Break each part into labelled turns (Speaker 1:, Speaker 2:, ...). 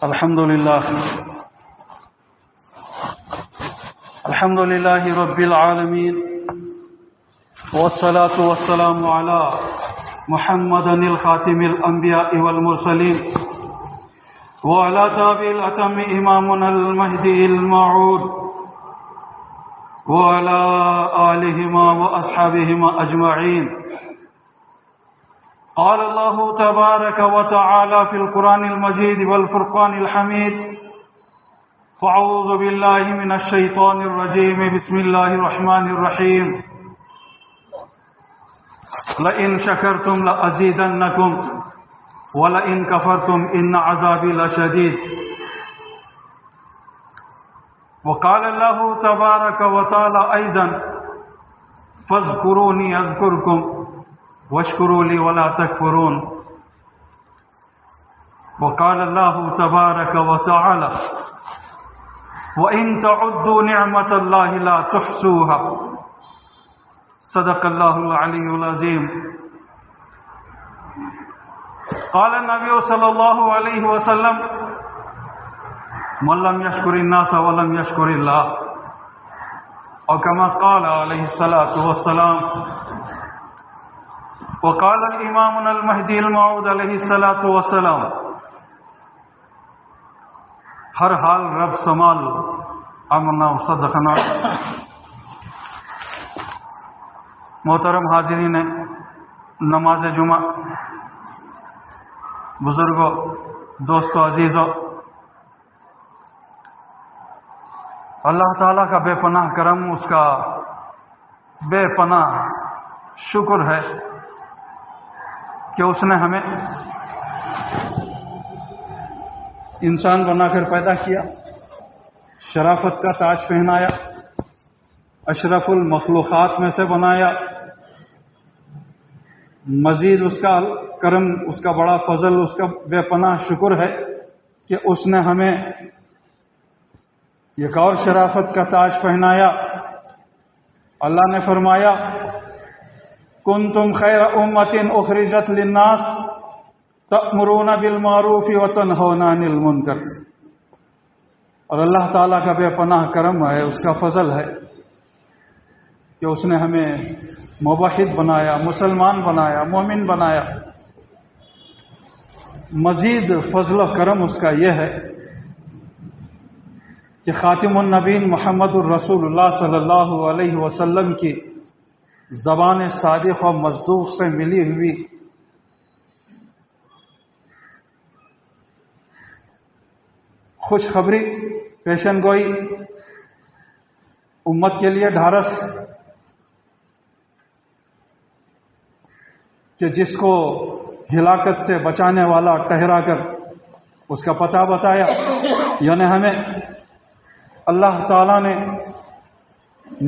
Speaker 1: الحمد لله رب العالمين، والصلاة والسلام على محمد الخاتم الأنبياء والمرسلين وعلى تابع الأتم إمامنا المهدي الموعود وعلى آلهما وأصحابهما أجمعين. قال الله تبارك وتعالى في القرآن المجيد والفرقان الحميد: فأعوذ بالله من الشيطان الرجيم، بسم الله الرحمن الرحيم. لئن شكرتم لأزيدنكم ولئن كفرتم إن عذابي لشديد. وقال الله تبارك وتعالى أيضا: فاذكروني أذكركم واشكروا لي ولا تكفرون. وقال الله تبارك وتعالى: وإن تعدوا نعمة الله لا تحصوها. صدق الله العلي العظيم. قال النبي صلى الله عليه وسلم: من لم يشكر الناس ولم يشكر الله. اور كما قال عليه الصلاة والسلام. وقال الإمام المهدي الموعود عليه الصلاة والسلام: ہر حال رب سمال امنا صدقنا. محترم حاضرین نماز جمعہ، بزرگوں، دوستوں، عزیزوں، اللہ تعالیٰ کا بے پناہ کرم، اس کا بے پناہ شکر ہے کہ اس نے ہمیں انسان بنا کر پیدا کیا، شرافت کا تاج پہنایا، اشرف المخلوقات میں سے بنایا. مزید اس کا کرم، اس کا بڑا فضل، اس کا بے پناہ شکر ہے کہ اس نے ہمیں ایک اور شرافت کا تاج پہنایا. اللہ نے فرمایا: کنتم خیر امت اخرجت للناس تأمرون بالمعروف وتنہون عن المنکر. اور اللہ تعالیٰ کا بے پناہ کرم ہے، اس کا فضل ہے کہ اس نے ہمیں موحد بنایا، مسلمان بنایا، مومن بنایا. مزید فضل و کرم اس کا یہ ہے کہ خاتم النبیین محمد الرسول اللہ صلی اللہ علیہ وسلم کی زبان صادق و مصدوق سے ملی ہوئی خوشخبری، پیشن گوئی، امت کے لیے ڈھارس کہ جس کو ہلاکت سے بچانے والا ٹھہرا کر اس کا پتہ بتایا. یعنی ہمیں اللہ تعالیٰ نے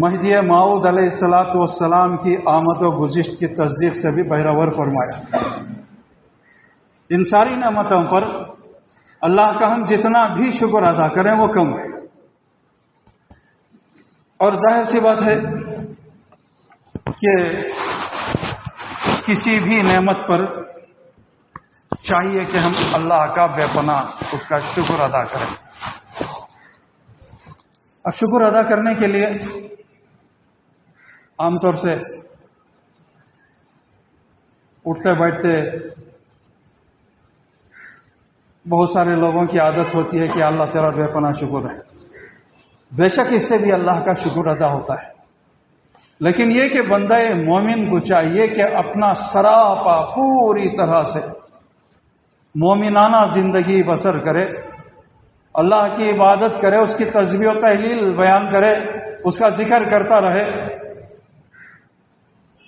Speaker 1: مہدی موعود علیہ الصلاۃ والسلام کی آمد و گزشت کی تصدیق سے بھی بہرور فرمایا. ان ساری نعمتوں پر اللہ کا ہم جتنا بھی شکر ادا کریں وہ کم ہے. اور ظاہر سی بات ہے کہ کسی بھی نعمت پر چاہیے کہ ہم اللہ کا بے پناہ اس کا شکر ادا کریں. اب شکر ادا کرنے کے لیے عام طور سے اٹھتے بیٹھتے بہت سارے لوگوں کی عادت ہوتی ہے کہ اللہ تیرا بے پناہ شکر ہے. بے شک اس سے بھی اللہ کا شکر ادا ہوتا ہے، لیکن یہ کہ بندہ مومن کو چاہیے کہ اپنا سراپا پوری طرح سے مومنانہ زندگی بسر کرے، اللہ کی عبادت کرے، اس کی تسبیح و تحلیل بیان کرے، اس کا ذکر کرتا رہے،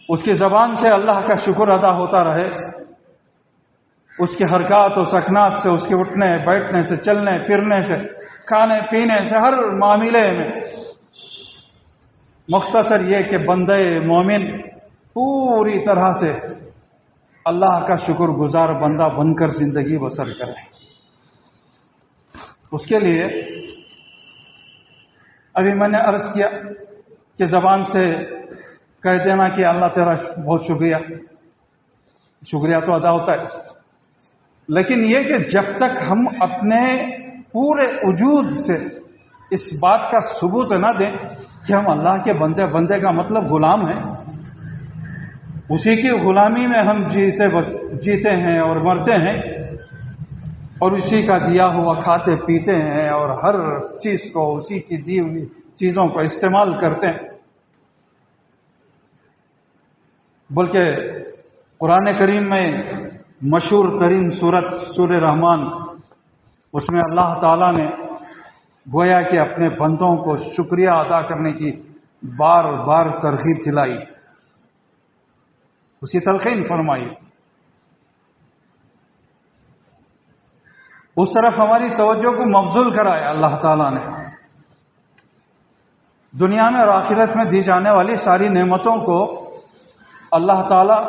Speaker 1: اس کی زبان سے اللہ کا شکر ادا ہوتا رہے، اس کے حرکات و سکنات سے، اس کے اٹھنے بیٹھنے سے، چلنے پھرنے سے، کھانے پینے سے، ہر معاملے میں. مختصر یہ کہ بندے مومن پوری طرح سے اللہ کا شکر گزار بندہ بن کر زندگی بسر کرے. اس کے لیے ابھی میں نے عرض کیا کہ زبان سے کہہ دینا کہ اللہ تیرا بہت شکریہ، شکریہ تو ادا ہوتا ہے، لیکن یہ کہ جب تک ہم اپنے پورے وجود سے اس بات کا ثبوت نہ دیں کہ ہم اللہ کے بندے، بندے کا مطلب غلام ہیں، اسی کی غلامی میں ہم جیتے ہیں اور مرتے ہیں، اور اسی کا دیا ہوا کھاتے پیتے ہیں، اور ہر چیز کو اسی کی دی ہوئی چیزوں کو استعمال کرتے ہیں۔ بلکہ قرآن کریم میں مشہور ترین سورت سورہ رحمان، اس میں اللہ تعالیٰ نے گویا کہ اپنے بندوں کو شکریہ ادا کرنے کی بار بار ترغیب دلائی، اس کی تلقین فرمائی، اس طرف ہماری توجہ کو مبذول کرایا اللہ تعالیٰ نے۔ دنیا میں اور آخرت میں دی جانے والی ساری نعمتوں کو اللہ تعالیٰ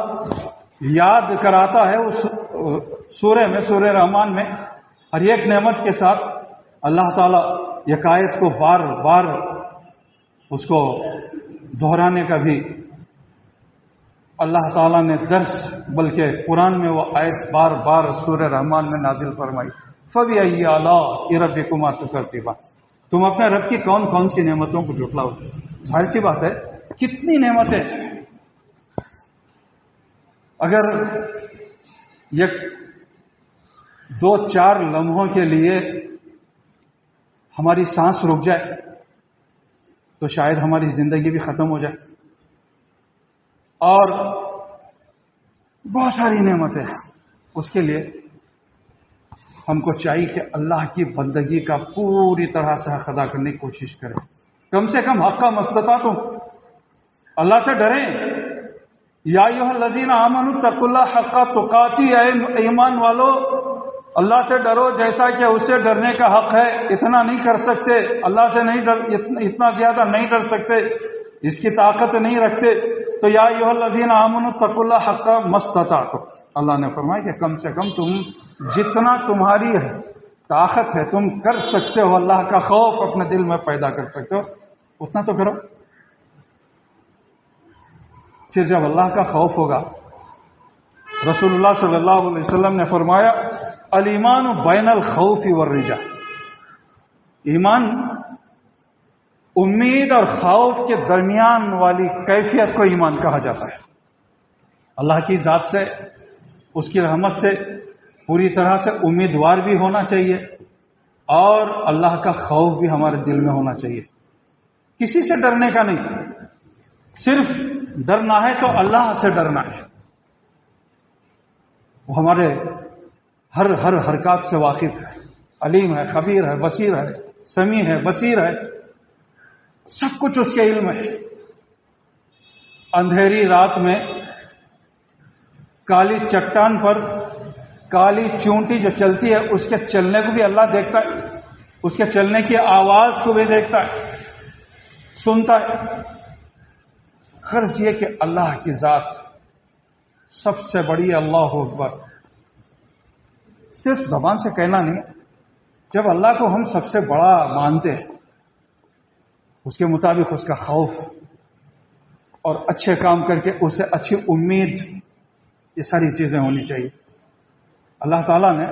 Speaker 1: یاد کراتا ہے اس سورہ میں، سورہ رحمان میں۔ ہر ایک نعمت کے ساتھ اللہ تعالیٰ ایک آیت کو بار بار اس کو دہرانے کا بھی اللہ تعالیٰ نے درس، بلکہ قرآن میں وہ آیت بار بار سورہ رحمان میں نازل فرمائی، فَبِأَيِّ آلَاءِ رَبِّكُمَا تُكَذِّبَانِ۔ تم اپنے رب کی کون کون سی نعمتوں کو جھٹلاؤ؟ ظاہر سی بات ہے، کتنی نعمتیں اگر یہ 2-4 لمحوں کے لیے ہماری سانس رک جائے تو شاید ہماری زندگی بھی ختم ہو جائے، اور بہت ساری نعمتیں ہیں۔ اس کے لیے ہم کو چاہیے کہ اللہ کی بندگی کا پوری طرح سے حق ادا کرنے کی کوشش کریں، کم سے کم حق کا مستطاعتم اللہ سے ڈریں۔ یا ایھا الذین آمنوا اتقوا اللہ حق تقاتی، اے ایمان والو اللہ سے ڈرو جیسا کہ اس سے ڈرنے کا حق ہے۔ اتنا نہیں کر سکتے، اللہ سے نہیں اتنا زیادہ نہیں ڈر سکتے، اس کی طاقت نہیں رکھتے، تو یا ایھا الذین آمنوا اتقوا اللہ حق ما استطعتم، اللہ نے فرمایا کہ کم سے کم تم جتنا تمہاری طاقت ہے تم کر سکتے ہو، اللہ کا خوف اپنے دل میں پیدا کر سکتے ہو، اتنا تو کرو۔ پھر جب اللہ کا خوف ہوگا، رسول اللہ صلی اللہ علیہ وسلم نے فرمایا الایمان بین الخوف والرجاء، ایمان امید اور خوف کے درمیان والی کیفیت کو ایمان کہا جاتا ہے۔ اللہ کی ذات سے، اس کی رحمت سے پوری طرح سے امیدوار بھی ہونا چاہیے، اور اللہ کا خوف بھی ہمارے دل میں ہونا چاہیے۔ کسی سے ڈرنے کا نہیں، صرف ڈرنا ہے تو اللہ سے ڈرنا ہے۔ وہ ہمارے ہر حرکات سے واقف ہے، علیم ہے، خبیر ہے، بصیر ہے، سمیع ہے، بصیر ہے، سب کچھ اس کے علم ہے۔ اندھیری رات میں کالی چٹان پر کالی چونٹی جو چلتی ہے، اس کے چلنے کو بھی اللہ دیکھتا ہے، اس کے چلنے کی آواز کو بھی دیکھتا ہے، سنتا ہے۔ غرض یہ کہ اللہ کی ذات سب سے بڑی، اللہ اکبر، صرف زبان سے کہنا نہیں، جب اللہ کو ہم سب سے بڑا مانتے ہیں، اس کے مطابق اس کا خوف اور اچھے کام کر کے اسے اچھی امید، یہ ساری چیزیں ہونی چاہیے۔ اللہ تعالیٰ نے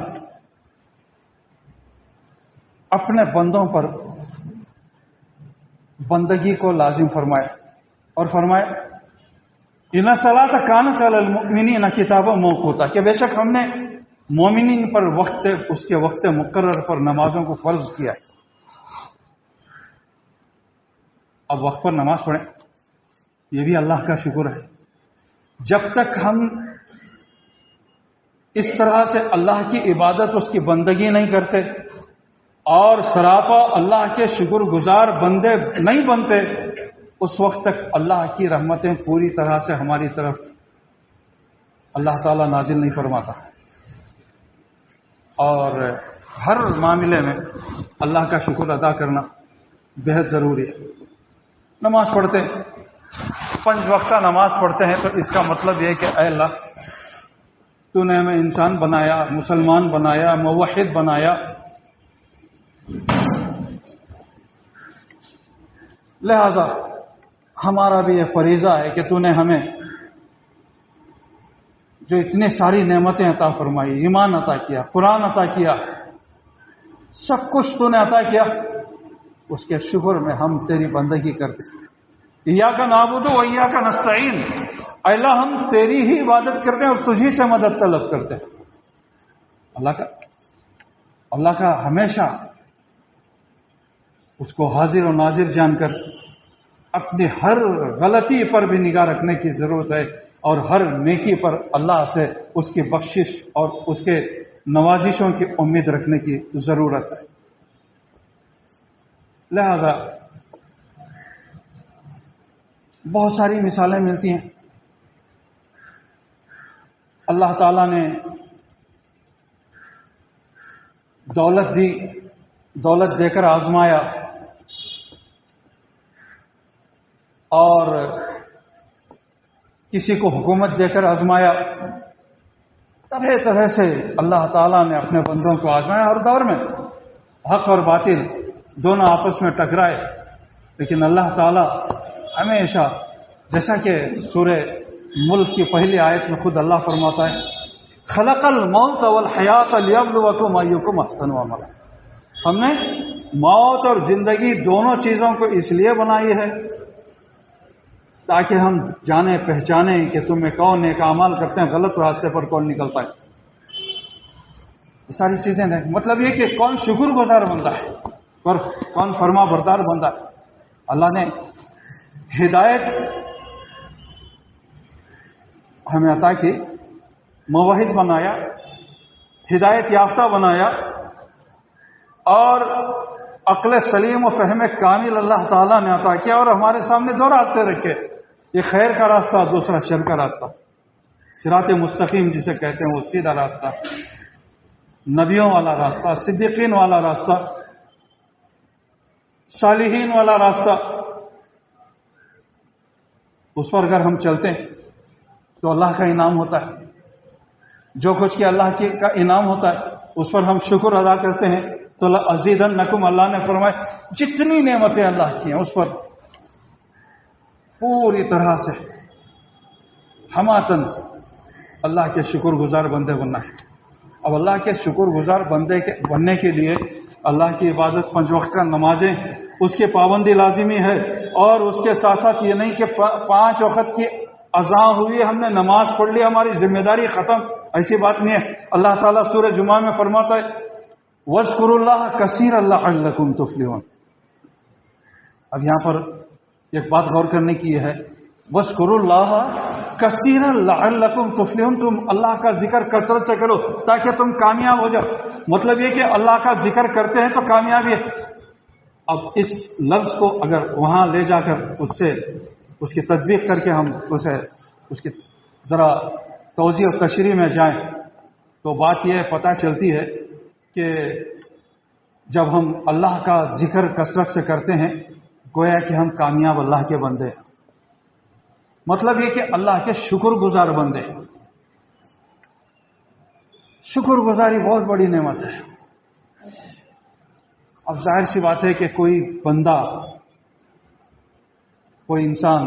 Speaker 1: اپنے بندوں پر بندگی کو لازم فرمایا اور فرمایا ان الصلاۃ کانت علی المؤمنین کتابا موقوتا، کہ بے شک ہم نے مومنین پر اس کے وقت مقرر پر نمازوں کو فرض کیا ہے۔ اب وقت پر نماز پڑھیں، یہ بھی اللہ کا شکر ہے۔ جب تک ہم اس طرح سے اللہ کی عبادت، اس کی بندگی نہیں کرتے اور سراپا اللہ کے شکر گزار بندے نہیں بنتے، اس وقت تک اللہ کی رحمتیں پوری طرح سے ہماری طرف اللہ تعالیٰ نازل نہیں فرماتا۔ اور ہر معاملے میں اللہ کا شکر ادا کرنا بہت ضروری ہے۔ نماز پڑھتے ہیں، 5 وقتہ نماز پڑھتے ہیں، تو اس کا مطلب یہ کہ اے اللہ، تو نے ہمیں انسان بنایا، مسلمان بنایا، موحد بنایا، لہذا ہمارا بھی یہ فریضہ ہے کہ تو نے ہمیں جو اتنی ساری نعمتیں عطا فرمائی، ایمان عطا کیا، قرآن عطا کیا، سب کچھ تو نے عطا کیا، اس کے شکر میں ہم تیری بندگی کرتے ہیں۔ ایاک نعبد و ایاک نستعین، اے اللہ ہم تیری ہی عبادت کرتے ہیں اور تجھی سے مدد طلب کرتے ہیں۔ اللہ کا ہمیشہ اس کو حاضر و ناظر جان کر اپنی ہر غلطی پر بھی نگاہ رکھنے کی ضرورت ہے، اور ہر نیکی پر اللہ سے اس کی بخشش اور اس کے نوازشوں کی امید رکھنے کی ضرورت ہے۔ لہذا بہت ساری مثالیں ملتی ہیں۔ اللہ تعالیٰ نے دولت دی، دولت دے کر آزمایا، اور کسی کو حکومت دے کر آزمایا، طرح طرح سے اللہ تعالیٰ نے اپنے بندوں کو آزمایا۔ ہر دور میں حق اور باطل دونوں آپس میں ٹکرائے، لیکن اللہ تعالیٰ ہمیشہ، جیسا کہ سورہ ملک کی پہلی آیت میں خود اللہ فرماتا ہے، خلق الموت والحیات لیبلوکم ایکم احسن عملا، ہم نے موت اور زندگی دونوں چیزوں کو اس لیے بنائی ہے تاکہ ہم جانیں پہچانیں کہ تمہیں کون نیک اعمال کرتے ہیں، غلط راستے پر کون نکلتا ہے۔ یہ ساری چیزیں نہیں، مطلب یہ کہ کون شکر گزار بندہ ہے اور کون فرما بردار بندہ ہے۔ اللہ نے ہدایت ہمیں عطا کی، موحد بنایا، ہدایت یافتہ بنایا، اور عقل سلیم و فہم کامل اللہ تعالیٰ نے عطا کیا، اور ہمارے سامنے دو راستے رکھے، ایک خیر کا راستہ، دوسرا شر کا راستہ، صراط مستقیم جسے کہتے ہیں وہ سیدھا راستہ، نبیوں والا راستہ، صدیقین والا راستہ، صالحین والا راستہ۔ اس پر اگر ہم چلتے ہیں تو اللہ کا انعام ہوتا ہے، جو کچھ کہ اللہ کا انعام ہوتا ہے اس پر ہم شکر ادا کرتے ہیں تو لَأَزِيدَنَّكُمْ، اللہ نے فرمایا جتنی نعمتیں اللہ کی ہیں اس پر پوری طرح سے ہماتن اللہ کے شکر گزار بندے بننا ہے۔ اب اللہ کے شکر گزار بندے بننے کے لیے اللہ کی عبادت، 5 وقت کا نمازیں، اس کی پابندی لازمی ہے، اور اس کے ساتھ ساتھ یہ نہیں کہ 5 وقت کی اذان ہوئی ہم نے نماز پڑھ لی ہماری ذمہ داری ختم، ایسی بات نہیں ہے۔ اللہ تعالیٰ سورہ جمعہ میں فرماتا ہے وَاذْكُرُوا اللَّهَ كَثِيرًا لَعَلَّكُمْ تُفْلِحُونَ۔ اب یہاں پر ایک بات غور کرنے کی ہے، وَاذْكُرُوا اللَّهَ كَثِيرًا لَعَلَّكُمْ تُفْلِحُونَ، تم اللہ کا ذکر کثرت سے کرو تاکہ تم کامیاب ہو جاؤ۔ مطلب یہ کہ اللہ کا ذکر کرتے ہیں تو کامیابی ہے۔ اب اس لفظ کو اگر وہاں لے جا کر اس کی تطبیق کر کے ہم اس کی ذرا توضیح اور تشریح میں جائیں تو بات یہ پتہ چلتی ہے کہ جب ہم اللہ کا ذکر کثرت سے کرتے ہیں گویا کہ ہم کامیاب اللہ کے بندے ہیں۔ مطلب یہ کہ اللہ کے شکر گزار بندے ہیں۔ شکر گزاری بہت بڑی نعمت ہے۔ اب ظاہر سی بات ہے کہ کوئی بندہ، کوئی انسان،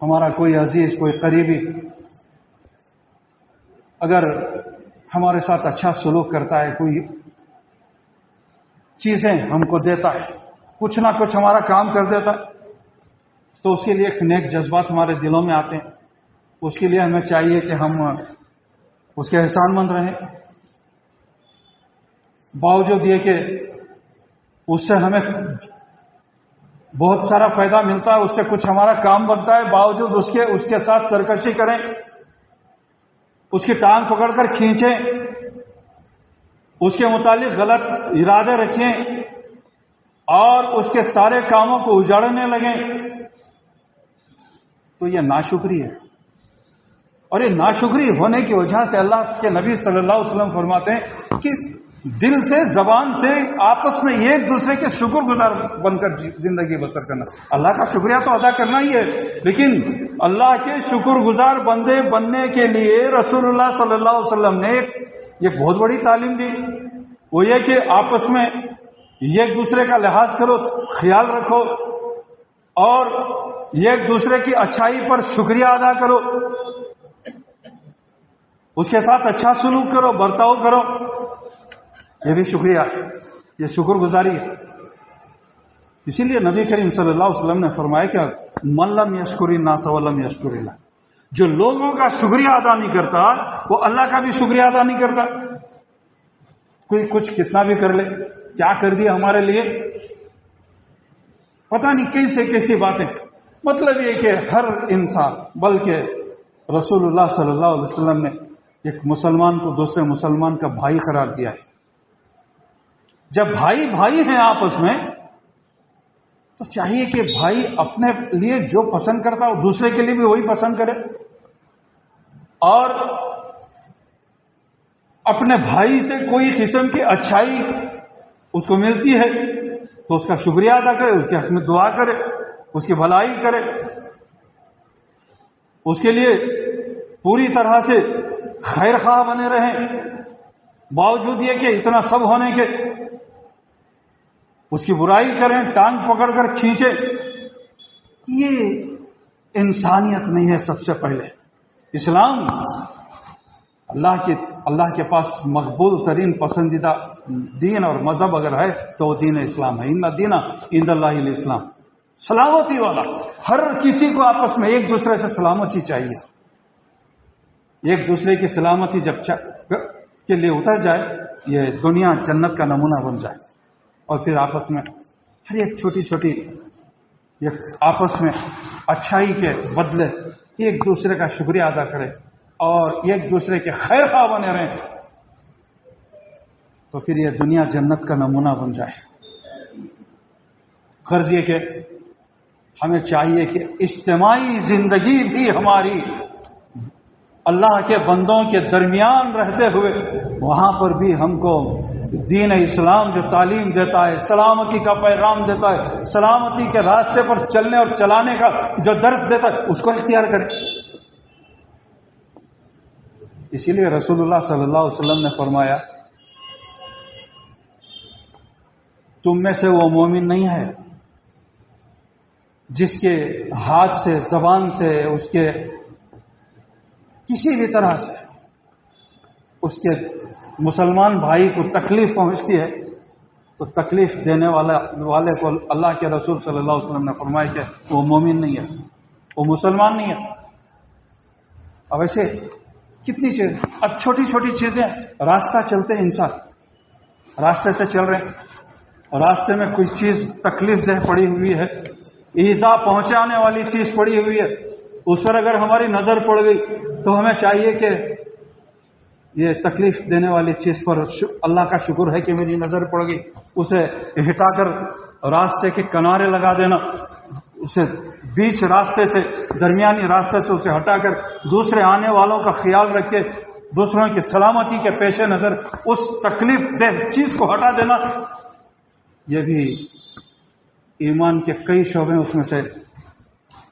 Speaker 1: ہمارا کوئی عزیز، کوئی قریبی اگر ہمارے ساتھ اچھا سلوک کرتا ہے، کوئی چیزیں ہم کو دیتا ہے، کچھ نہ کچھ ہمارا کام کر دیتا ہے، تو اس کے لیے ایک نیک جذبات ہمارے دلوں میں آتے ہیں۔ اس کے لیے ہمیں چاہیے کہ ہم اس کے احسان مند رہیں، باوجود یہ کہ اس سے ہمیں بہت سارا فائدہ ملتا ہے، اس سے کچھ ہمارا کام بنتا ہے، باوجود اس کے ساتھ سرکشی کریں، اس کی ٹانگ پکڑ کر کھینچیں، اس کے متعلق غلط ارادے رکھیں اور اس کے سارے کاموں کو اجاڑنے لگیں، تو یہ ناشکری ہے۔ اور یہ ناشکری ہونے کی وجہ سے اللہ کے نبی صلی اللہ علیہ وسلم فرماتے ہیں کہ دل سے، زبان سے، آپس میں ایک دوسرے کے شکر گزار بن کر زندگی بسر کرنا۔ اللہ کا شکریہ تو ادا کرنا ہی ہے، لیکن اللہ کے شکر گزار بندے بننے کے لیے رسول اللہ صلی اللہ علیہ وسلم نے ایک بہت بڑی تعلیم دی، وہ یہ کہ آپس میں ایک دوسرے کا لحاظ کرو، خیال رکھو، اور ایک دوسرے کی اچھائی پر شکریہ ادا کرو۔ اس کے ساتھ اچھا سلوک کرو، برتاؤ کرو، یہ بھی شکریہ ہے، یہ شکر گزاری ہے۔ اسی لیے نبی کریم صلی اللہ علیہ وسلم نے فرمایا کہ من لم یشکر الناس ولم یشکر اللہ، جو لوگوں کا شکریہ ادا نہیں کرتا وہ اللہ کا بھی شکریہ ادا نہیں کرتا۔ کوئی کچھ کتنا بھی کر لے، کیا کر دیا ہمارے لیے، پتہ نہیں کیسے کیسی باتیں۔ مطلب یہ کہ ہر انسان، بلکہ رسول اللہ صلی اللہ علیہ وسلم نے ایک مسلمان کو دوسرے مسلمان کا بھائی قرار دیا ہے۔ جب بھائی بھائی ہیں آپس میں تو چاہیے کہ بھائی اپنے لیے جو پسند کرتا ہے دوسرے کے لیے بھی وہی پسند کرے، اور اپنے بھائی سے کوئی قسم کی اچھائی اس کو ملتی ہے تو اس کا شکریہ ادا کرے، اس کے حق میں دعا کرے، اس کی بھلائی کرے، اس کے لیے پوری طرح سے خیر خواہ بنے رہیں، باوجود یہ کہ اتنا سب ہونے کے اس کی برائی کریں، ٹانگ پکڑ کر کھینچیں۔ یہ انسانیت نہیں ہے۔ سب سے پہلے اسلام اللہ کے پاس مقبول ترین پسندیدہ دین اور مذہب اگر ہے تو وہ دین اسلام ہے۔ ان الدین عند اللہ الاسلام، سلامتی والا۔ ہر کسی کو آپس میں ایک دوسرے سے سلامتی چاہیے۔ ایک دوسرے کی سلامتی جب کے لیے اتر جائے، یہ دنیا جنت کا نمونہ بن جائے، اور پھر آپس میں ہر ایک چھوٹی چھوٹی آپس میں اچھائی کے بدلے ایک دوسرے کا شکریہ ادا کرے اور ایک دوسرے کے خیر خواہ بنے رہیں، تو پھر یہ دنیا جنت کا نمونہ بن جائے۔ غرض یہ کہ ہمیں چاہیے کہ اجتماعی زندگی بھی ہماری اللہ کے بندوں کے درمیان رہتے ہوئے وہاں پر بھی ہم کو دین اسلام جو تعلیم دیتا ہے، سلامتی کا پیغام دیتا ہے، سلامتی کے راستے پر چلنے اور چلانے کا جو درس دیتا ہے، اس کو اختیار کریں۔ اسی لیے رسول اللہ صلی اللہ علیہ وسلم نے فرمایا، تم میں سے وہ مومن نہیں ہے جس کے ہاتھ سے، زبان سے، اس کے کسی بھی طرح سے اس کے مسلمان بھائی کو تکلیف پہنچتی ہے تو تکلیف دینے والے کو اللہ کے رسول صلی اللہ علیہ وسلم نے فرمایا کہ وہ مومن نہیں ہے، وہ مسلمان نہیں ہے۔ اب ایسے کتنی چیزیں، اب چھوٹی چھوٹی چیزیں، راستہ چلتے ہیں انسان، راستے سے چل رہے ہیں، راستے میں کوئی چیز تکلیف دہ پڑی ہوئی ہے، ایذا پہنچانے والی چیز پڑی ہوئی ہے، اس پر اگر ہماری نظر پڑ گئی تو ہمیں چاہیے کہ یہ تکلیف دینے والی چیز پر اللہ کا شکر ہے کہ میری نظر پڑ گئی، اسے ہٹا کر راستے کے کنارے لگا دینا، اسے بیچ راستے سے، درمیانی راستے سے اسے ہٹا کر دوسرے آنے والوں کا خیال رکھ کے دوسروں کی سلامتی کے پیش نظر اس تکلیف دہ چیز کو ہٹا دینا، یہ بھی ایمان کے کئی شعبے اس میں سے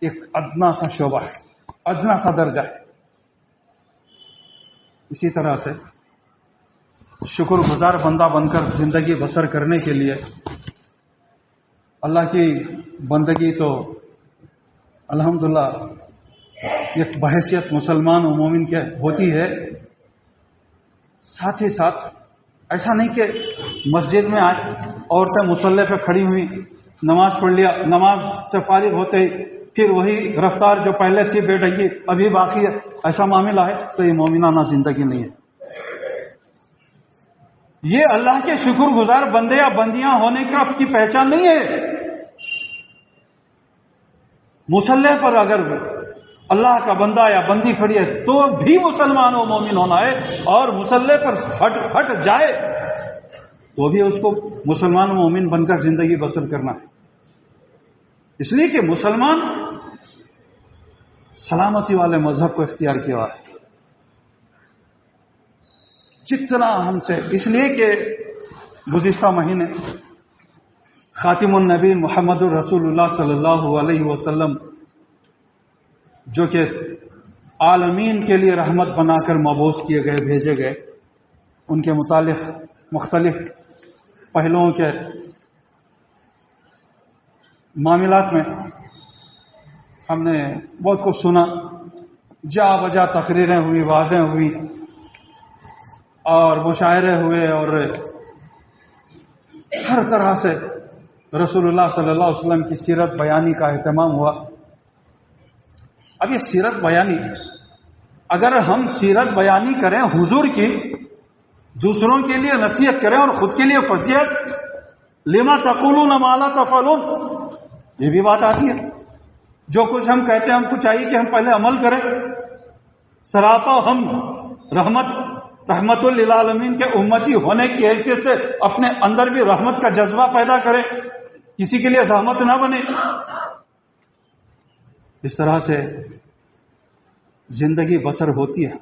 Speaker 1: ایک ادنا سا شعبہ ہے، ادنا سا درجہ ہے۔ اسی طرح سے شکر گزار بندہ بن کر زندگی بسر کرنے کے لیے اللہ کی بندگی تو الحمدللہ ایک بحیثیت مسلمان و مومن کے ہوتی ہے، ساتھ ہی ساتھ ایسا نہیں کہ مسجد میں آئے، عورتیں مصلی پہ کھڑی ہوئی، نماز پڑھ لیا، نماز سے فارغ ہوتے ہی پھر وہی رفتار جو پہلے تھی بے ڈھنگی ابھی باقی ہے، ایسا معاملہ ہے تو یہ مومنانہ زندگی نہیں ہے۔ یہ اللہ کے شکر گزار بندے یا بندیاں ہونے کا آپ کی پہچان نہیں ہے۔ مصلی پر اگر اللہ کا بندہ یا بندی کھڑی ہے تو بھی مسلمان و مومن ہونا ہے، اور مصلی پر ہٹ جائے تو بھی اس کو مسلمان و مومن بن کر زندگی بسر کرنا ہے۔ اس لیے کہ مسلمان سلامتی والے مذہب کو اختیار کیا ہے، جتنا ہم سے، اس لیے کہ گزشتہ مہینے خاتم النبی محمد الرسول اللہ صلی اللہ علیہ وسلم جو کہ عالمین کے لیے رحمت بنا کر مبعوث کیے گئے، بھیجے گئے، ان کے متعلق مختلف پہلوؤں کے معاملات میں ہم نے بہت کچھ سنا، جا بجا تقریریں ہوئی، واضح ہوئی، اور مشاعرے ہوئے اور ہر طرح سے رسول اللہ صلی اللہ علیہ وسلم کی سیرت بیانی کا اہتمام ہوا. اب یہ سیرت بیانی، اگر ہم سیرت بیانی کریں حضور کی، دوسروں کے لیے نصیحت کریں اور خود کے لیے فضیحت، لما تقولون ما لا تفعلون، یہ بھی بات آتی ہے. جو کچھ ہم کہتے ہیں ہم کو چاہیے کہ ہم پہلے عمل کریں. سراپا ہم رحمت للعالمین کے امتی ہونے کی حیثیت سے اپنے اندر بھی رحمت کا جذبہ پیدا کریں، کسی کے لیے زحمت نہ بنے. اس طرح سے زندگی بسر ہوتی ہے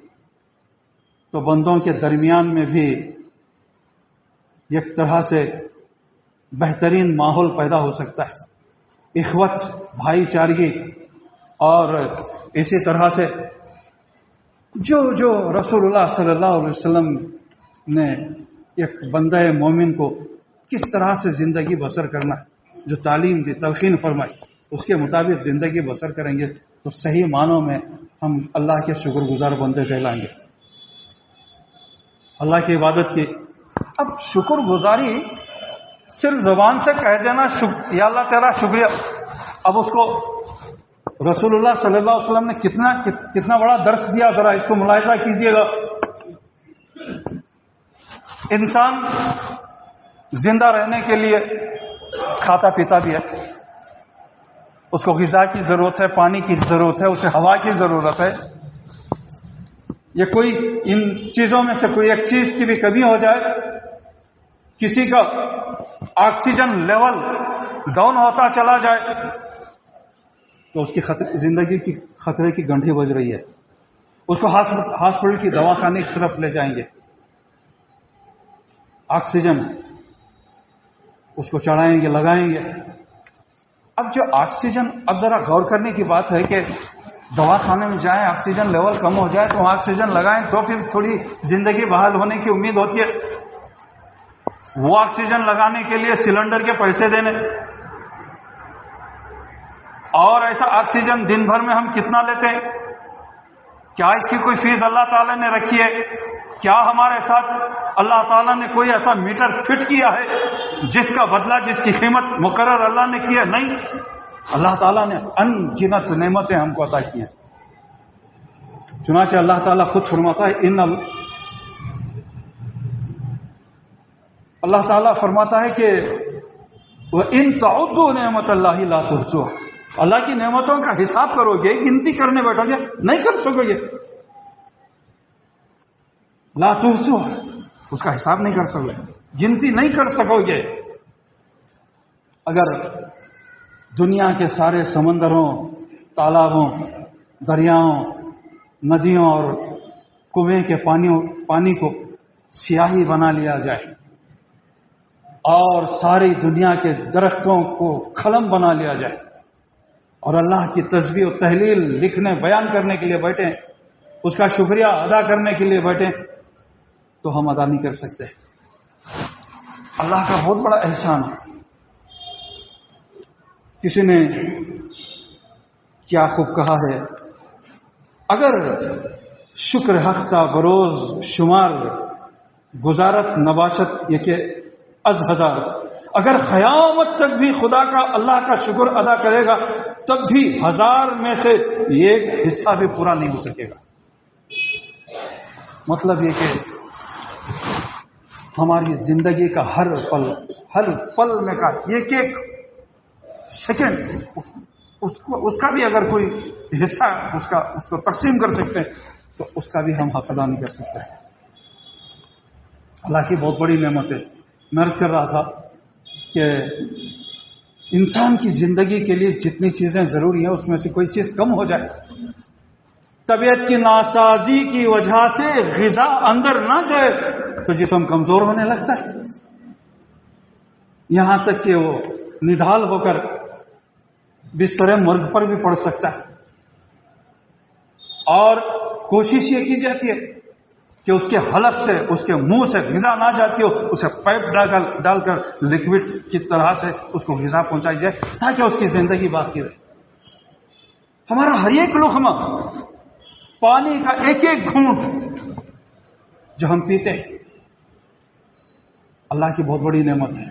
Speaker 1: تو بندوں کے درمیان میں بھی ایک طرح سے بہترین ماحول پیدا ہو سکتا ہے، اخوت، بھائی چارگی. اور اسی طرح سے جو رسول اللہ صلی اللہ علیہ وسلم نے ایک بندہ مومن کو کس طرح سے زندگی بسر کرنا ہے، جو تعلیم دی، تلقین فرمائی، اس کے مطابق زندگی بسر کریں گے تو صحیح معنوں میں ہم اللہ کے شکر گزار بندے کہلائیں گے، اللہ کی عبادت کی. اب شکر گزاری صرف زبان سے کہہ دینا یا اللہ تیرا شکریہ، اب اس کو رسول اللہ صلی اللہ علیہ وسلم نے کتنا بڑا درس دیا، ذرا اس کو ملاحظہ کیجئے گا. انسان زندہ رہنے کے لیے کھاتا پیتا بھی ہے، اس کو غذا کی ضرورت ہے، پانی کی ضرورت ہے، اسے ہوا کی ضرورت ہے. یہ کوئی ان چیزوں میں سے کوئی ایک چیز کی بھی کمی ہو جائے، کسی کا آکسیجن لیول ڈاؤن ہوتا چلا جائے تو اس کی زندگی کی خطرے کی گھنٹی بج رہی ہے. اس کو ہاسپٹل کی دواخانے کی طرف لے جائیں گے، آکسیجن اس کو چڑھائیں گے، لگائیں گے. اب جو آکسیجن، اب ذرا غور کرنے کی بات ہے کہ دواخانے میں جائیں، آکسیجن لیول کم ہو جائے تو آکسیجن لگائیں تو پھر تھوڑی زندگی بحال ہونے کی امید ہوتی ہے. وہ آکسیجن لگانے کے لیے سلنڈر کے پیسے دینے، اور ایسا آکسیجن دن بھر میں ہم کتنا لیتے ہیں؟ کیا اس کی کوئی فیس اللہ تعالیٰ نے رکھی ہے؟ کیا ہمارے ساتھ اللہ تعالیٰ نے کوئی ایسا میٹر فٹ کیا ہے جس کا بدلہ، جس کی قیمت مقرر اللہ نے کی ہے؟ نہیں، اللہ تعالیٰ نے ان گنت نعمتیں ہم کو عطا کی ہیں. چنانچہ اللہ تعالیٰ خود فرماتا ہے، اللہ تعالیٰ فرماتا ہے کہ وَإِن تَعُدُّوا نِعْمَتَ اللَّهِ لَا تُحْصُوهَا، اللہ کی نعمتوں کا حساب کرو گے، گنتی کرنے بیٹھو گے، نہیں کر سکو گے. لا تحصوها، اس کا حساب نہیں کر سکو گے، گنتی نہیں کر سکو گے. اگر دنیا کے سارے سمندروں، تالابوں، دریاؤں، ندیوں اور کنویں کے پانی کو سیاہی بنا لیا جائے اور ساری دنیا کے درختوں کو قلم بنا لیا جائے اور اللہ کی تسبیح و تحلیل لکھنے، بیان کرنے کے لیے بیٹھیں، اس کا شکریہ ادا کرنے کے لیے بیٹھیں، تو ہم ادا نہیں کر سکتے. اللہ کا بہت بڑا احسان ہے. کسی نے کیا خوب کہا ہے، اگر شکر ہفتہ بروز شمار گزارت نباشت یہ کہ از ہزار، اگر قیامت تک بھی خدا کا، اللہ کا شکر ادا کرے گا تب بھی 1000 میں سے ایک حصہ بھی پورا نہیں ہو سکے گا. مطلب یہ کہ ہماری زندگی کا ہر پل میں کا ایک سیکنڈ، اس کا بھی اگر کوئی حصہ اس کو تقسیم کر سکتے ہیں تو اس کا بھی ہم حق ادا نہیں کر سکتے. اللہ کی بہت بڑی نعمت ہے. میں عرض کر رہا تھا کہ انسان کی زندگی کے لیے جتنی چیزیں ضروری ہیں اس میں سے کوئی چیز کم ہو جائے، طبیعت کی ناسازی کی وجہ سے غذا اندر نہ جائے تو جسم کمزور ہونے لگتا ہے، یہاں تک کہ وہ نڈھال ہو کر بستر مرگ پر بھی پڑ سکتا ہے. اور کوشش یہ کی جاتی ہے کہ اس کے حلق سے، اس کے منہ سے غذا نہ جاتی ہو، اسے پائپ ڈال کر لکوڈ کی طرح سے اس کو غذا پہنچائی جائے تاکہ اس کی زندگی باقی رہے. ہمارا ہر ایک لقمہ، پانی کا ایک ایک گھونٹ جو ہم پیتے ہیں، اللہ کی بہت بڑی نعمت ہے۔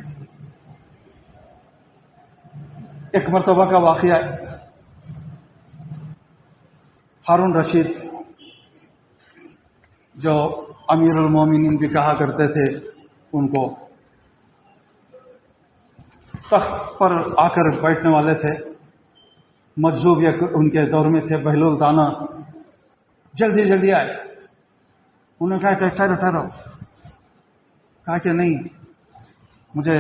Speaker 1: ایک مرتبہ کا واقعہ ہے، ہارون رشید جو امیر المومنین بھی کہا کرتے تھے، ان کو تخت پر آ کر بیٹھنے والے تھے، مجذوب ان کے دور میں تھے، بہلول دانا، جلدی جلدی آئے۔ انہوں نے کہا کہ ٹھہرو ٹھہرو، کہا کہ نہیں، مجھے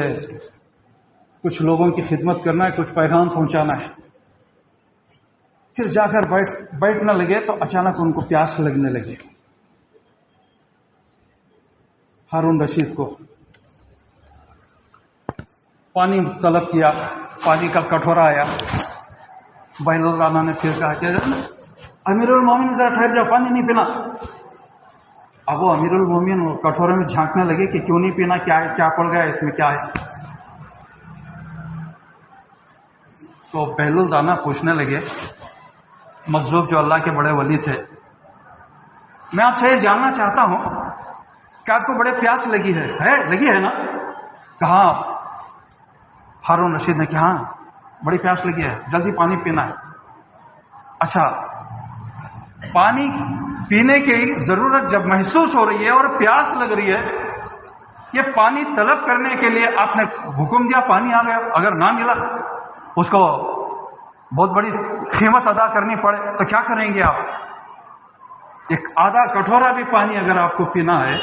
Speaker 1: کچھ لوگوں کی خدمت کرنا ہے، کچھ پیغام پہنچانا ہے۔ پھر جا کر بیٹھنے لگے تو اچانک ان کو پیاس لگنے لگی۔ ہارون رشید کو پانی طلب کیا، پانی کا کٹورا آیا۔ بہلول دانا نے پھر کہا کہ امیر المومنین ذرا ٹھہر جاؤ، پانی نہیں پینا۔ اب وہ امیر المومنین کٹورے میں جھانکنے لگے کہ کیوں نہیں پینا، کیا پڑ گیا اس میں، کیا ہے؟ تو بہلول دانا پوچھنے لگے، مجذوب جو اللہ کے بڑے ولی تھے، میں آپ سے یہ جاننا چاہتا ہوں کہ آپ کو بڑے پیاس لگی ہے نا؟ کہا ہارون رشید نے کہ ہاں بڑی پیاس لگی ہے، جلدی پانی پینا ہے۔ اچھا، پانی پینے کی ضرورت جب محسوس ہو رہی ہے اور پیاس لگ رہی ہے، یہ پانی طلب کرنے کے لیے آپ نے حکم دیا، پانی آ گیا، اگر نہ ملا، اس کو بہت بڑی قیمت ادا کرنی پڑے تو کیا کریں گے آپ؟ ایک آدھا کٹورا بھی پانی اگر آپ کو پینا ہے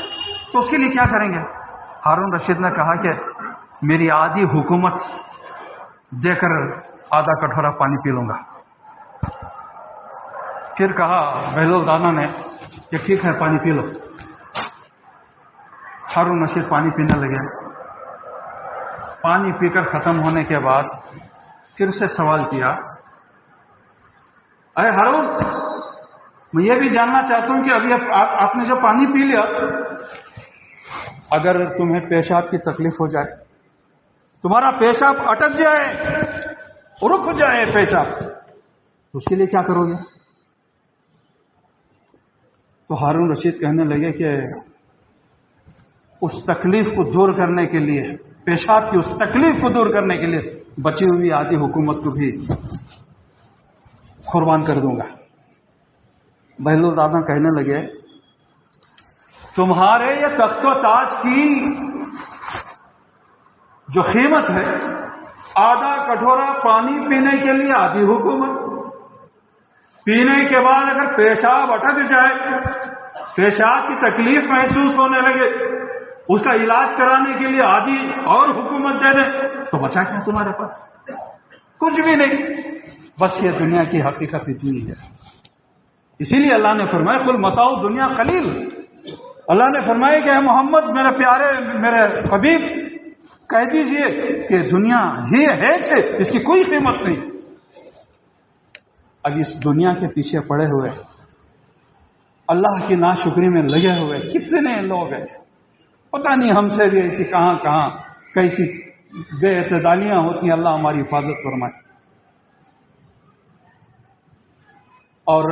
Speaker 1: تو اس کے لیے کیا کریں گے؟ ہارون رشید نے کہا کہ میری آدھی حکومت دے کر آدھا کٹورا پانی پی لوں گا۔ پھر کہا بہلول دانا نے کہ ٹھیک ہے، پانی پی لو۔ ہارون رشید پانی پینے لگے۔ پانی پی کر ختم ہونے کے بعد پھر سے سوال کیا، اے ہارون، میں یہ بھی جاننا چاہتا ہوں کہ ابھی آپ نے جو پانی پی لیا، اگر تمہیں پیشاب کی تکلیف ہو جائے، تمہارا پیشاب اٹک جائے، رک جائے پیشاب، تو اس کے لیے کیا کرو گے؟ تو ہارون رشید کہنے لگے کہ اس تکلیف کو دور کرنے کے لیے، پیشاب کی اس تکلیف کو دور کرنے کے لیے بچی ہوئی آدھی حکومت کو بھی قربان کر دوں گا۔ بہلول دانا کہنے لگے، تمہارے یہ تخت و تاج کی جو قیمت ہے، آدھا کٹورا پانی پینے کے لیے آدھی حکومت، پینے کے بعد اگر پیشاب اٹک جائے، پیشاب کی تکلیف محسوس ہونے لگے، اس کا علاج کرانے کے لیے آدھی اور حکومت دے دیں، تو بچا کیا تمہارے پاس؟ کچھ بھی نہیں۔ بس یہ دنیا کی حقیقت اتنی ہے۔ اسی لیے اللہ نے فرمایا قل متاع دنیا قلیل۔ اللہ نے فرمایا کہ اے محمد، میرے پیارے، میرے حبیب، کہہ دیجئے کہ دنیا ہی ہے، اس کی کوئی قیمت نہیں۔ اب اس دنیا کے پیچھے پڑے ہوئے، اللہ کی ناشکری میں لگے ہوئے کتنے لوگ ہیں، پتہ نہیں ہم سے بھی ایسی کہاں کہاں کیسی بے اعتدالیاں ہوتی ہیں۔ اللہ ہماری حفاظت فرمائے۔ اور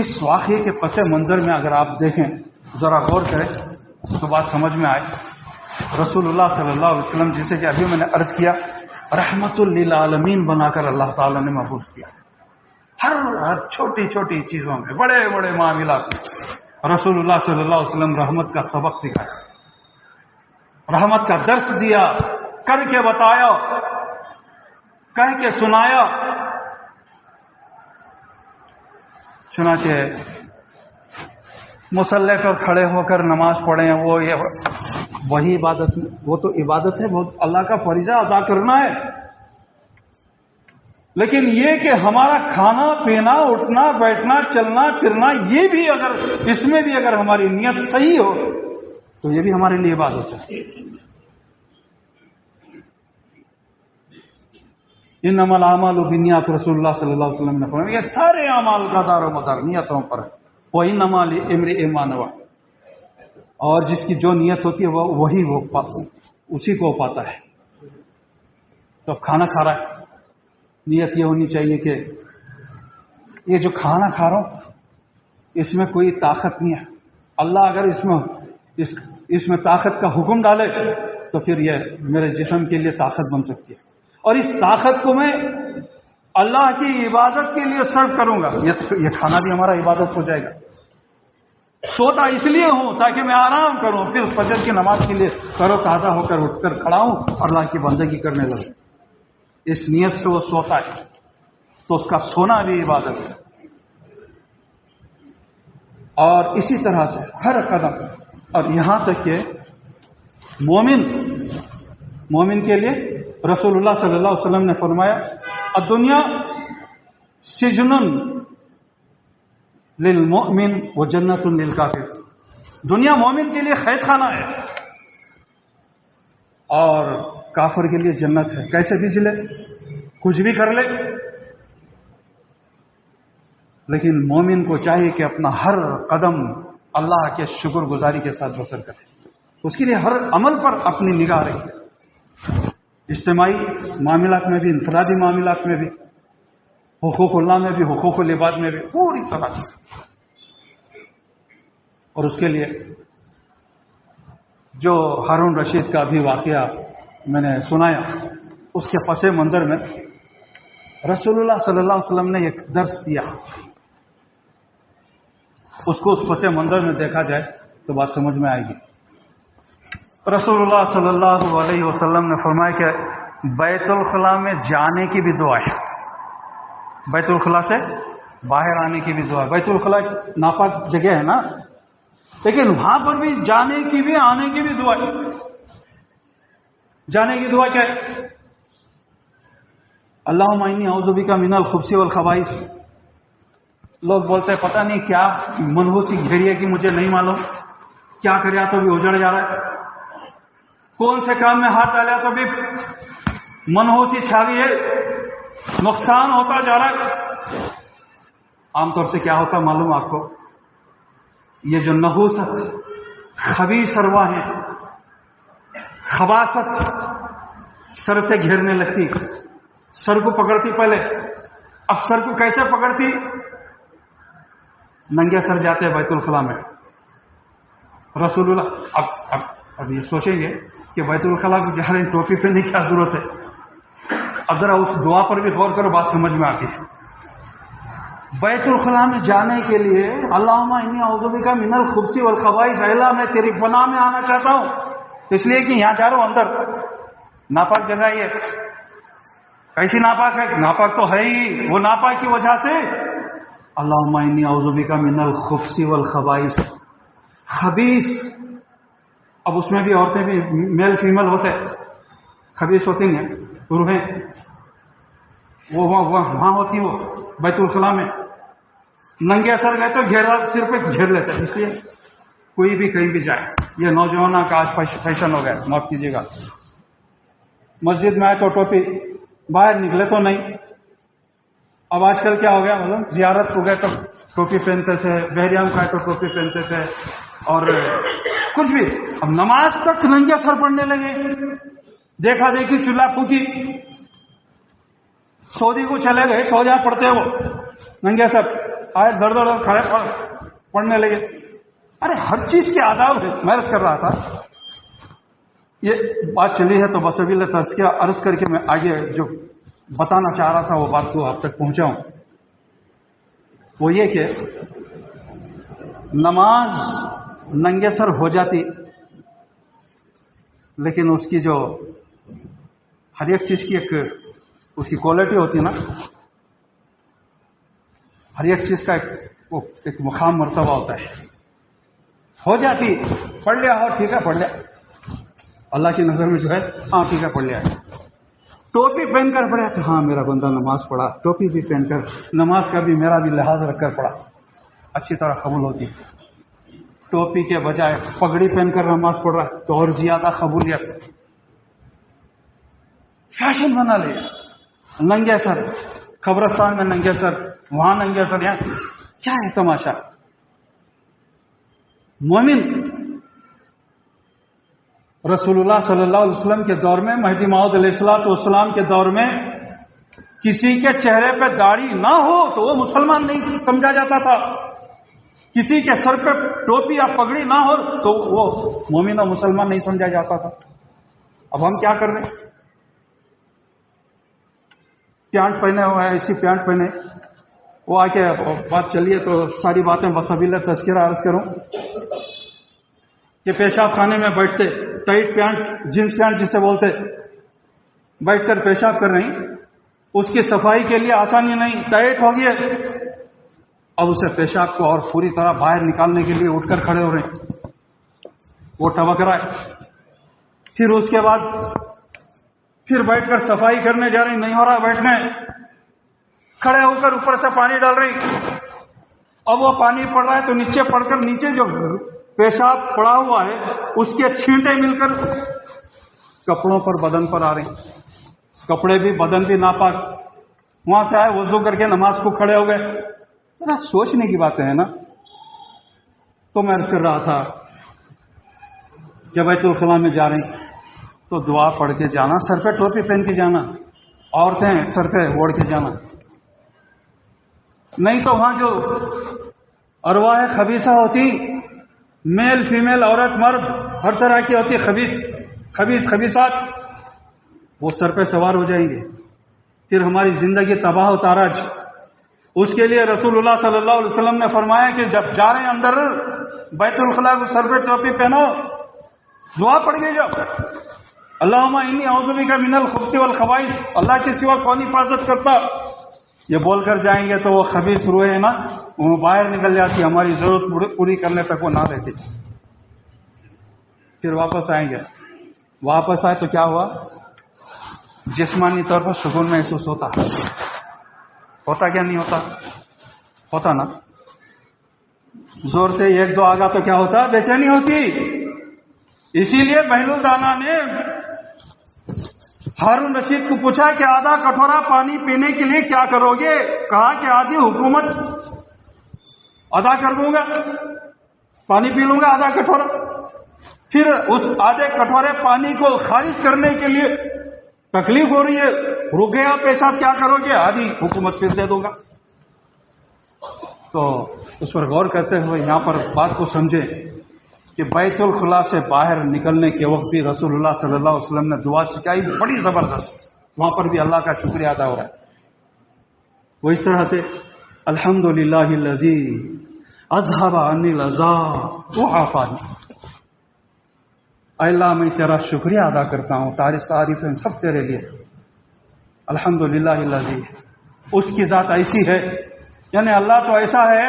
Speaker 1: اس واقعے کے پس منظر میں اگر آپ دیکھیں، ذرا غور کریں تو بات سمجھ میں آئے۔ رسول اللہ صلی اللہ علیہ وسلم، جسے کہ ابھی میں نے عرض کیا، رحمت للعالمین بنا کر اللہ تعالیٰ نے محفوظ کیا۔ ہر چھوٹی چھوٹی چیزوں میں، بڑے بڑے معاملات میں رسول اللہ صلی اللہ علیہ وسلم رحمت کا سبق سکھایا، رحمت کا درس دیا، کر کے بتایا، کہہ کے سنایا۔ چنانچہ مصلی پر کھڑے ہو کر نماز پڑھیں، وہی عبادت، وہ تو عبادت ہے، وہ اللہ کا فریضہ ادا کرنا ہے۔ لیکن یہ کہ ہمارا کھانا پینا، اٹھنا بیٹھنا، چلنا پھرنا، یہ بھی اگر اس میں بھی اگر ہماری نیت صحیح ہو تو یہ بھی ہمارے لیے عبادت ہے۔ انما الاعمال بالنیات، رسول اللہ صلی اللہ علیہ وسلم نے فرمایا یہ سارے اعمال کا دار و مدار نیتوں پر ہے۔ وانما لامرئ ما نوى، اور جس کی جو نیت ہوتی ہے وہ اسی کو پاتا ہے۔ تو کھانا کھا رہا ہے، نیت یہ ہونی چاہیے کہ یہ جو کھانا کھا رہا ہوں اس میں کوئی طاقت نہیں ہے، اللہ اگر اس میں طاقت کا حکم ڈالے تو پھر یہ میرے جسم کے لیے طاقت بن سکتی ہے، اور اس طاقت کو میں اللہ کی عبادت کے لیے صرف کروں گا، یہ کھانا بھی ہمارا عبادت ہو جائے گا۔ سوتا اس لیے ہوں تاکہ میں آرام کروں، پھر فجر کی نماز کے لیے تر و تازہ ہو کر اٹھ کر کھڑا ہوں اور اللہ کی بندگی کرنے لگوں، اس نیت سے وہ سوتا ہے تو اس کا سونا بھی عبادت ہے۔ اور اسی طرح سے ہر قدم، اور یہاں تک کہ مومن کے لیے رسول اللہ صلی اللہ علیہ وسلم نے فرمایا الدنیا سجن للمؤمن و جنت للکافر، دنیا مومن کے لیے قید خانہ ہے اور کافر کے لیے جنت ہے۔ کیسے بھی چلے، کچھ بھی کر لے، لیکن مومن کو چاہیے کہ اپنا ہر قدم اللہ کے شکر گزاری کے ساتھ بسر کرے، اس کے لیے ہر عمل پر اپنی نگاہ رکھے، اجتماعی معاملات میں بھی، انفرادی معاملات میں بھی، حقوق اللہ میں بھی، حقوق العباد میں بھی، پوری طرح سے۔ اور اس کے لیے جو ہارون رشید کا بھی واقعہ میں نے سنایا، اس کے پس منظر میں رسول اللہ صلی اللہ علیہ وسلم نے ایک درس دیا، اس کو اس پس منظر میں دیکھا جائے تو بات سمجھ میں آئے گی۔ رسول اللہ صلی اللہ علیہ وسلم نے فرمایا کہ بیت الخلاء میں جانے کی بھی دعا ہے، بیت الخلاء سے باہر آنے کی بھی دعا ہے۔ بیت الخلاء ناپاک جگہ ہے نا، لیکن وہاں پر بھی جانے کی بھی آنے کی بھی دعا ہے۔ جانے کی دعا کیا ہے؟ اللہم انی اعوذ بک من الخبث والخبائث۔ لوگ بولتے ہیں پتہ نہیں کیا منحوسی گھیری ہے کہ مجھے نہیں معلوم، کیا کریا تو بھی اجڑ جا رہا ہے، کون سے کام میں ہاتھ ڈالا تو بھی منحوسی چھا گئی ہے، نقصان ہوتا جا رہا ہے۔ عام طور سے کیا ہوتا معلوم آپ کو؟ یہ جو نحوست، خبیث ارواحیں، خباثت سر سے گھیرنے لگتی، سر کو پکڑتی پہلے، اب سر کو کیسے پکڑتی؟ ننگے سر جاتے ہیں بیت الخلاء میں۔ رسول اللہ اب یہ سوچیں گے کہ بیت الخلاء کو جا رہے ہیں، ٹوپی پہننے کی کیا ضرورت ہے؟ اب ذرا اس دعا پر بھی غور کرو، بات سمجھ میں آتی ہے۔ بیت الخلاء میں جانے کے لیے اللہم انی اعوذ بک من الخبث والخبائث، اے اللہ میں تیری پناہ میں آنا چاہتا ہوں، اس لیے کہ یہاں جا رہا ہوں اندر ناپاک جگہ یہ کیسی ناپاک ہے؟ ناپاک تو ہے ہی، وہ ناپاک کی وجہ سے اللہم انی اعوذ بک من الخبث والخبائث۔ خبیث، اب اس میں بھی عورتیں بھی میل فیمل ہوتے، خبیث ہوتی ہیں روحیں، وہ وہاں ہوتی، وہ بیت الخلاء میں ننگے سر گئے تو گھیرا سر پہ گھیر لیتے، اس لیے کوئی بھی کہیں بھی جائے، یہ نوجوانوں کا آج فیشن ہو گیا، معاف کیجیے گا۔ مسجد میں آئے تو ٹوپی، باہر نکلے تو نہیں۔ اب آج کل کیا ہو گیا معلوم؟ زیارت کو گئے تو ٹوپی پہنتے تھے، بحریان کھائے تو ٹوپی پہنتے تھے، اور کچھ بھی، اب نماز تک ننگے سر پڑھنے لگے، دیکھا دیکھی چولہا پھونکی، سعودی کو چلے گئے، سعودی پڑھتے وہ ننگے سر آئے، دڑ دڑ کھڑے پڑھنے لگے۔ ارے ہر چیز کے آداب ہے۔ میں عرض کر رہا تھا، یہ بات چلی ہے تو بس ابھی تذکیہ عرض کر کے میں آگے جو بتانا چاہ رہا تھا وہ بات کو آپ تک پہنچاؤں، وہ یہ کہ نماز ننگے سر ہو جاتی، لیکن اس کی جو ہر ایک چیز کی ایک اس کی کوالٹی ہوتی ہے نا، ہر ایک چیز کا ایک مقام مرتبہ ہوتا ہے۔ ہو جاتی، پڑھ لیا ہو ٹھیک ہے، پڑھ لیا، اللہ کی نظر میں جو ہے ہاں ٹھیک ہے پڑھ لیا۔ ٹوپی پہن کر پڑھا تو ہاں میرا بندہ نماز پڑھا، ٹوپی بھی پہن کر، نماز کا بھی میرا بھی لحاظ رکھ کر پڑھا، اچھی طرح قبول ہوتی ہے۔ ٹوپی کے بجائے پگڑی پہن کر نماز پڑھ رہا تو اور زیادہ قبولیت۔ فیشن بنا لے، ننگے سر، قبرستان میں ننگے سر، وہاں ننگے سر، یہاں کیا ہے تماشا؟ مومن رسول اللہ صلی اللہ علیہ وسلم کے دور میں، مہدی موعود علیہ السلام کے دور میں کسی کے چہرے پہ داڑھی نہ ہو تو وہ مسلمان نہیں سمجھا جاتا تھا۔ کسی کے سر پہ ٹوپی یا پگڑی نہ ہو تو وہ مومن اور مسلمان نہیں سمجھا جاتا تھا. اب ہم کیا کر رہے ہیں؟ پیانٹ پہنے ہوا ہے، ایسی پیانٹ پہنے، وہ آ کے بات چلیے تو ساری باتیں بسبیلہ تذکرہ عرض کروں کہ پیشاب خانے میں بیٹھتے، ٹائٹ پیانٹ، جینس پیانٹ جسے بولتے، بیٹھ کر پیشاب کر رہی، اس کی صفائی کے لیے آسانی نہیں، ٹائٹ ہو گیا. اب اسے پیشاب کو اور پوری طرح باہر نکالنے کے لیے اٹھ کر کھڑے ہو رہے ہیں، وہ ٹبک رہا ہے. پھر اس کے بعد پھر بیٹھ کر صفائی کرنے جا رہی، نہیں ہو رہا بیٹھنے، کھڑے ہو کر اوپر سے پانی ڈال رہی. اب وہ پانی پڑ رہا ہے تو نیچے پڑ کر نیچے جو پیشاب پڑا ہوا ہے اس کے چھینٹے مل کر کپڑوں پر، بدن پر آ رہی، کپڑے بھی بدن بھی ناپاک. وہاں سے آئے، وضو کر کے نماز کو کھڑے ہو گئے. ذرا سوچنے کی باتیں ہیں نا. تو میں عرض کر رہا تھا کہ بیت الخلاء میں جا رہی تو دعا پڑھ کے جانا، سر پہ ٹوپی پہن کے جانا، عورتیں سر پہ اوڑھ کے جانا. نہیں تو وہاں جو ارواح خبیثہ ہوتی، میل فیمیل، عورت مرد، ہر طرح کی ہوتی خبیثات، وہ سر پہ سوار ہو جائیں گے، پھر ہماری زندگی تباہ و تاراج. اس کے لیے رسول اللہ صلی اللہ علیہ وسلم نے فرمایا کہ جب جا رہے ہیں اندر بیت الخلاء کو سر پہ ٹوپی پہنو، دعا پڑھ کے جاؤ، اللہم انی اعوذ بک من الخبث والخبائث، اللہ کے سوا کون حفاظت کرتا. یہ بول کر جائیں گے تو وہ خبیث روح ہے نا، وہ باہر نکل جاتی، ہماری ضرورت پوری کرنے تک وہ نہ رہتی. پھر واپس آئیں گے. واپس آئے تو کیا ہوا؟ جسمانی طور پر سکون محسوس ہوتا کیا نہیں ہوتا؟ ہوتا نا. زور سے ایک دو آگا تو کیا ہوتا؟ بے چینی ہوتی. اسی لیے بہلول دانا نے ہارون رشید کو پوچھا کہ آدھا کٹورا پانی پینے کے لیے کیا کرو گے؟ کہا کہ آدھی حکومت ادا کر دوں گا، پانی پی لوں گا آدھا کٹورا. پھر اس آدھے کٹورے پانی کو خارج کرنے کے لیے تکلیف ہو رہی ہے، رک گیا پیشاب، کیا کرو گے؟ آدھی حکومت پھر دے دوں گا. تو اس پر غور کرتے ہوئے یہاں پر بات کو سمجھیں کہ بیت الخلاء سے باہر نکلنے کے وقت بھی رسول اللہ صلی اللہ علیہ وسلم نے دعا سکھائی، بڑی زبردست. وہاں پر بھی اللہ کا شکریہ ادا ہو رہا ہے. وہ اس طرح سے الحمدللہ الذی اذهب عنی العذاب وعافانی. اے اللہ میں تیرا شکریہ ادا کرتا ہوں، تعریفیں سب تیرے لیے. الحمدللہ الذی، اس کی ذات ایسی ہے، یعنی اللہ تو ایسا ہے،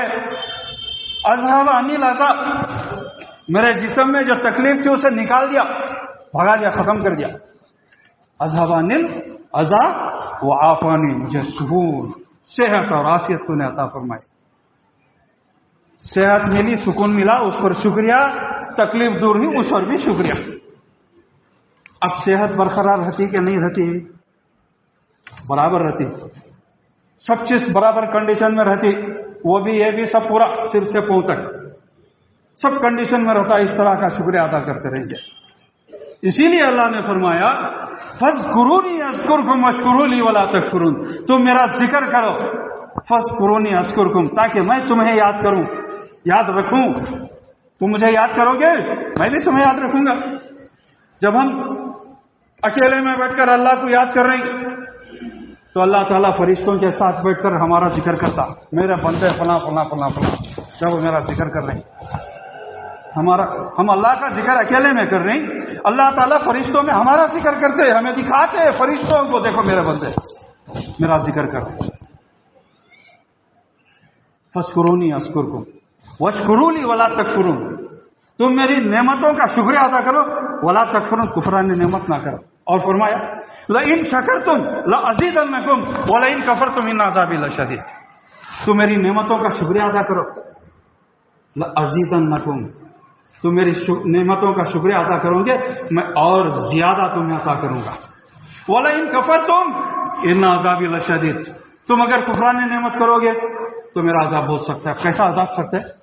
Speaker 1: اذهب عنی العذاب، میرے جسم میں جو تکلیف تھی اسے نکال دیا، بھگا دیا، ختم کر دیا. اذهب عنی العذاب وعافانی، مجھے سکون، صحت اور عافیت تو نے عطا فرمائی. صحت ملی، سکون ملا، اس پر شکریہ. تکلیف دور ہوئی، اس پر بھی شکریہ. اب صحت برقرار رہتی کہ نہیں رہتی؟ برابر رہتی، سب چیز برابر کنڈیشن میں رہتی. وہ بھی یہ بھی سب پورا، سر سے پاؤں تک سب کنڈیشن میں رہتا. اس طرح کا شکریہ ادا کرتے رہیں گے. اسی لیے اللہ نے فرمایا فاذکرونی اذکرکم واشکروا لی ولا تکفرون. تم میرا ذکر کرو، فاذکرونی اذکرکم، تاکہ میں تمہیں یاد کروں، یاد رکھوں. تم مجھے یاد کرو گے، میں بھی تمہیں یاد رکھوں گا. جب ہم اکیلے میں بیٹھ کر اللہ کو یاد کر رہے ہیں تو اللہ تعالیٰ فرشتوں کے ساتھ بیٹھ کر ہمارا ذکر کرتا، میرے بندے فلاں فلاں فلاں فلاں، جب وہ میرا ذکر کر رہے ہیں. ہم اللہ کا ذکر اکیلے میں کر رہے ہیں، اللہ تعالیٰ فرشتوں میں ہمارا ذکر کرتے، ہمیں دکھاتے فرشتوں کو، دیکھو میرے بندے میرا ذکر کر رہے ہیں. فاذکرونی اذکرکم واشکروا لی ولا تکفرون. تم میری نعمتوں کا شکریہ ادا کرو، ولا تکفرون، کفران نعمت نہ کرو. اور فرمایا لئن شکرتم لازیدنکم ولئن کفرتم ان عذابی لشدید. تم میری نعمتوں کا شکریہ ادا کرو، لازیدنکم، تم میری نعمتوں کا شکریہ ادا کرو گے میں اور زیادہ تمہیں عطا کروں گا. وَلَئِن كَفَرْتُمْ إِنَّ عَذَابِي لَشَدِيدٌ. تم اگر کفران نعمت کرو گے تو میرا عذاب ہو سکتا ہے. کیسا عذاب سکتا ہے؟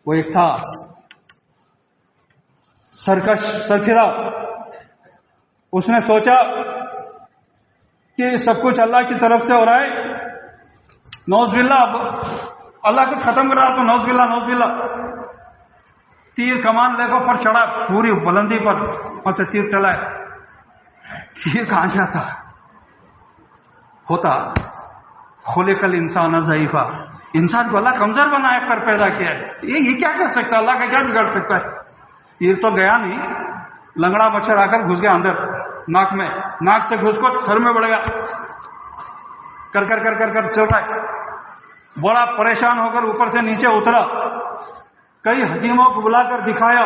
Speaker 1: وہ ایک تھا سرکش، سرکھرا. اس نے سوچا کہ سب کچھ اللہ کی طرف سے ہو رہا ہے، نعوذ باللہ اللہ کچھ ختم کرا تو نوز باللہ تیر کمان لے کر پر چڑھا پوری بلندی پر وہاں سے تیر چلائے. تیر کہاں جاتا ہوتا؟ خلق الانسان ضعیفا، انسان کو اللہ کمزور بنا کر پیدا کیا ہے. یہ کیا کر سکتا ہے؟ اللہ کا کیا بگڑ سکتا ہے؟ تیر تو گیا نہیں، لنگڑا مچھر آ کر گھس گیا اندر ناک میں، ناک سے گھس کو سر میں بڑھ گیا، کر کر کر کر کر چل رہا ہے. بڑا پریشان ہو کر اوپر سے نیچے اترا، کئی حکیموں کو بلا کر دکھایا،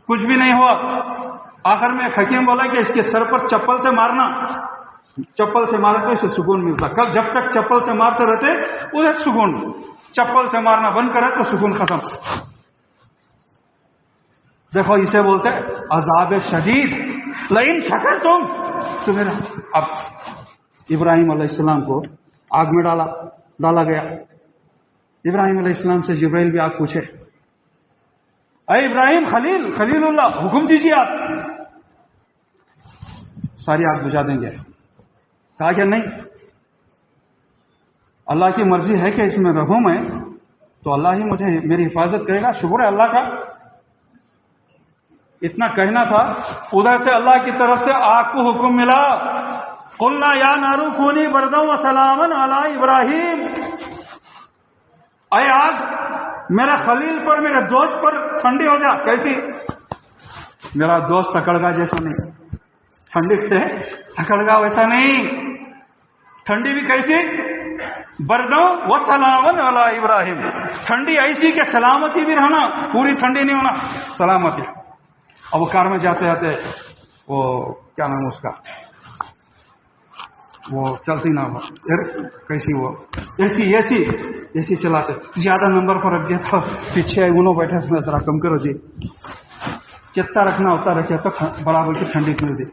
Speaker 1: کچھ بھی نہیں ہوا. آخر میں ایک حکیم بولا کہ اس کے سر پر چپل سے مارنا، چپل سے مارے تو اسے سکون ملتا. کل جب تک چپل سے مارتے رہتے اسے سکون، چپل سے مارنا بند کرے تو سکون ختم. دیکھو اسے بولتے عذاب شدید. لئن شکرتم تو میرا. اب ابراہیم علیہ السلام کو آگ میں ڈالا گیا. ابراہیم علیہ السلام سے جبرائیل بھی آگ پوچھے، اے ابراہیم خلیل اللہ، حکم دیجیے آپ، ساری آگ بجھا دیں گے. کہا کہ نہیں، اللہ کی مرضی ہے کہ اس میں رہوں میں تو اللہ ہی مجھے میری حفاظت کرے گا. شکر ہے اللہ کا. اتنا کہنا تھا، ادھر سے اللہ کی طرف سے آگ کو حکم ملا، قلنا یا نار کونی بردا وسلاما علی ابراہیم. اے آگ میرا خلیل پر، میرے دوست پر ٹھنڈی ہو جا. کیسی؟ میرا دوست اکڑگا جیسا نہیں، ٹھنڈی سے اکڑگا ویسا نہیں. ٹھنڈی بھی کیسی؟ بردا وسلاما علی ابراہیم. ٹھنڈی ایسی کہ سلامتی بھی رہنا، پوری ٹھنڈی نہیں ہونا، سلامتی. اب وہ کار میں جاتے جاتے وہ کیا نام اس کا، وہ چلتی نہ ہو کیسی، وہ اے سی چلاتے، زیادہ نمبر پر رکھ دیا تھا، پیچھے انہوں بیٹھے اس میں ذرا کم کرو جی، جتنا رکھنا ہوتا رکھے تو برابر کی ٹھنڈی مل دی.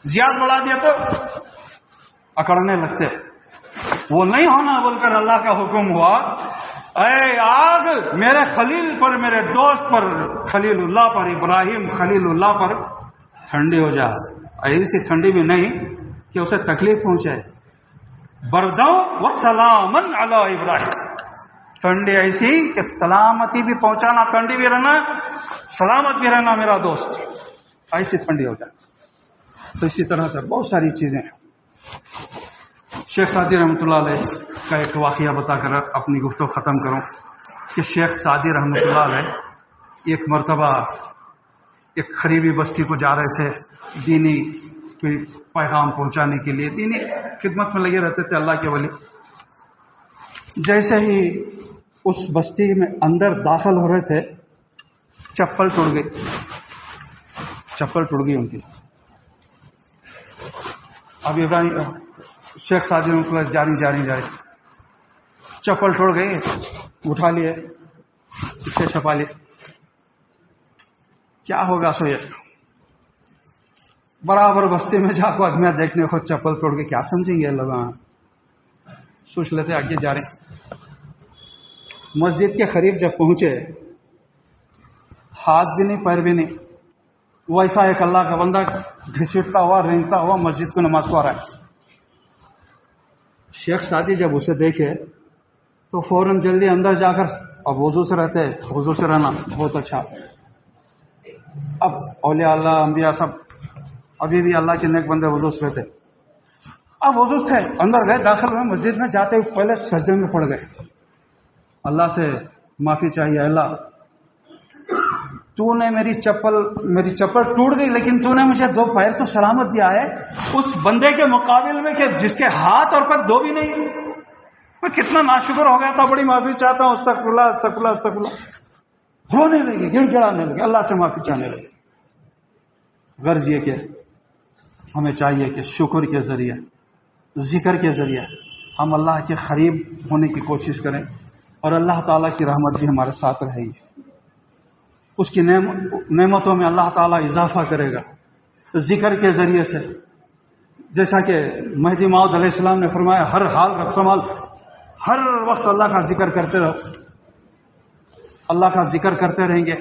Speaker 1: زیادہ بڑھا دیا تو اکڑنے لگتے. وہ نہیں ہونا بول کر اللہ کا حکم ہوا، اے آگ میرے خلیل پر، میرے دوست پر، خلیل اللہ پر، ابراہیم خلیل اللہ پر ٹھنڈی ہو جا. ایسی ٹھنڈی بھی نہیں کہ اسے تکلیف پہنچے. بردوں و سلامن علی ابراہیم. ٹھنڈی ایسی کہ سلامتی بھی پہنچانا، ٹھنڈی بھی رہنا، سلامت بھی رہنا میرا دوست، ایسی ٹھنڈی ہو جائے. تو اسی طرح سے بہت ساری چیزیں ہیں. شیخ سعدی رحمۃ اللہ علیہ کا ایک واقعہ بتا کر اپنی گفتگو ختم کروں کہ شیخ سعدی رحمۃ اللہ علیہ ایک مرتبہ ایک قریبی بستی کو جا رہے تھے، دینی کوئی پیغام پہنچانے کے لیے، دینی خدمت میں لگے رہتے تھے اللہ کے ولی. جیسے ہی اس بستی میں اندر داخل ہو رہے تھے، چپل ٹوٹ گئی ان کی. اب ابراہیم شیخ سعدی رحمۃ اللہ جاری چپل ٹوٹ گئی، اٹھا لیے، اسے چھپا لیے. کیا ہوگا سو یہ برابر بستی میں جا کو آدمی دیکھنے کو چپل توڑ کے کیا سمجھیں گے لوگ؟ سوچ لیتے آگے جا رہے. مسجد کے قریب جب پہنچے، ہاتھ بھی نہیں پیر بھی نہیں، ویسا ایک اللہ کا بندہ گھسیٹتا ہوا رینگتا ہوا مسجد کو نماز کو آ رہا ہے. شیخ سعدی جب اسے دیکھے تو فوراً جلدی اندر جا کر، اب وضو سے رہتے، وضو سے رہنا بہت اچھا. اب اولیاء اللہ انبیاء سب ابھی بھی اللہ کے نیک بندے وضو سے رہتے. اب وضو سے اندر گئے، داخل ہوئے مسجد میں، جاتے ہوئے پہلے سجدے میں پڑ گئے، اللہ سے معافی چاہیے. اللہ تو نے میری چپل ٹوٹ گئی، لیکن تو نے مجھے دو پیر تو سلامت دیا ہے، اس بندے کے مقابل میں کہ جس کے ہاتھ اور پیر دو بھی نہیں. میں کتنا ناشکر ہو گیا تھا، بڑی معافی چاہتا ہوں، استغفر اللہ. رونے لگے، گڑ گڑانے لگے، اللہ سے معافی چاہنے لگے. غرض یہ کہ ہمیں چاہیے کہ شکر کے ذریعے، ذکر کے ذریعے ہم اللہ کے قریب ہونے کی کوشش کریں، اور اللہ تعالیٰ کی رحمت بھی ہمارے ساتھ رہے گی. اس کی نعمتوں میں اللہ تعالیٰ اضافہ کرے گا ذکر کے ذریعے سے. جیسا کہ مہدی موعود علیہ السلام نے فرمایا، ہر حال رب سنبھال، ہر وقت اللہ کا ذکر کرتے رہو. اللہ کا ذکر کرتے رہیں گے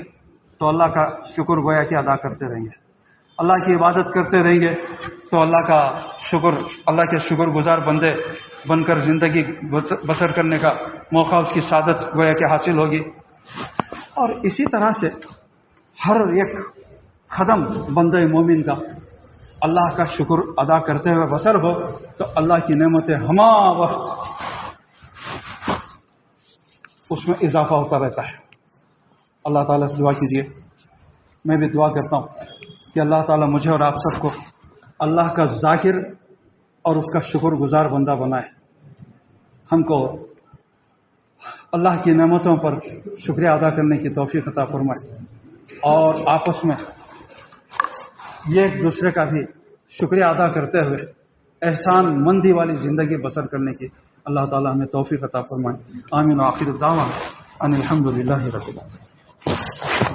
Speaker 1: تو اللہ کا شکر گویا کہ ادا کرتے رہیں گے. اللہ کی عبادت کرتے رہیں گے تو اللہ کے شکر گزار بندے بن کر زندگی بسر کرنے کا موقع اس کی سعادت گویا کہ حاصل ہوگی. اور اسی طرح سے ہر ایک قدم بندہ مومن کا اللہ کا شکر ادا کرتے ہوئے بسر ہو تو اللہ کی نعمتیں ہما وقت اس میں اضافہ ہوتا رہتا ہے. اللہ تعالیٰ سے دعا کیجیے. میں بھی دعا کرتا ہوں کہ اللہ تعالیٰ مجھے اور آپ سب کو اللہ کا ذاکر اور اس کا شکر گزار بندہ بنائے. ہم کو اللہ کی نعمتوں پر شکریہ ادا کرنے کی توفیق عطا فرمائے اور آپس میں یہ ایک دوسرے کا بھی شکریہ ادا کرتے ہوئے احسان مندی والی زندگی بسر کرنے کی اللہ تعالیٰ ہمیں توفیق عطا فرمائے. آمین. وآخر الدعوانا ان الحمد للہ رب العالمین.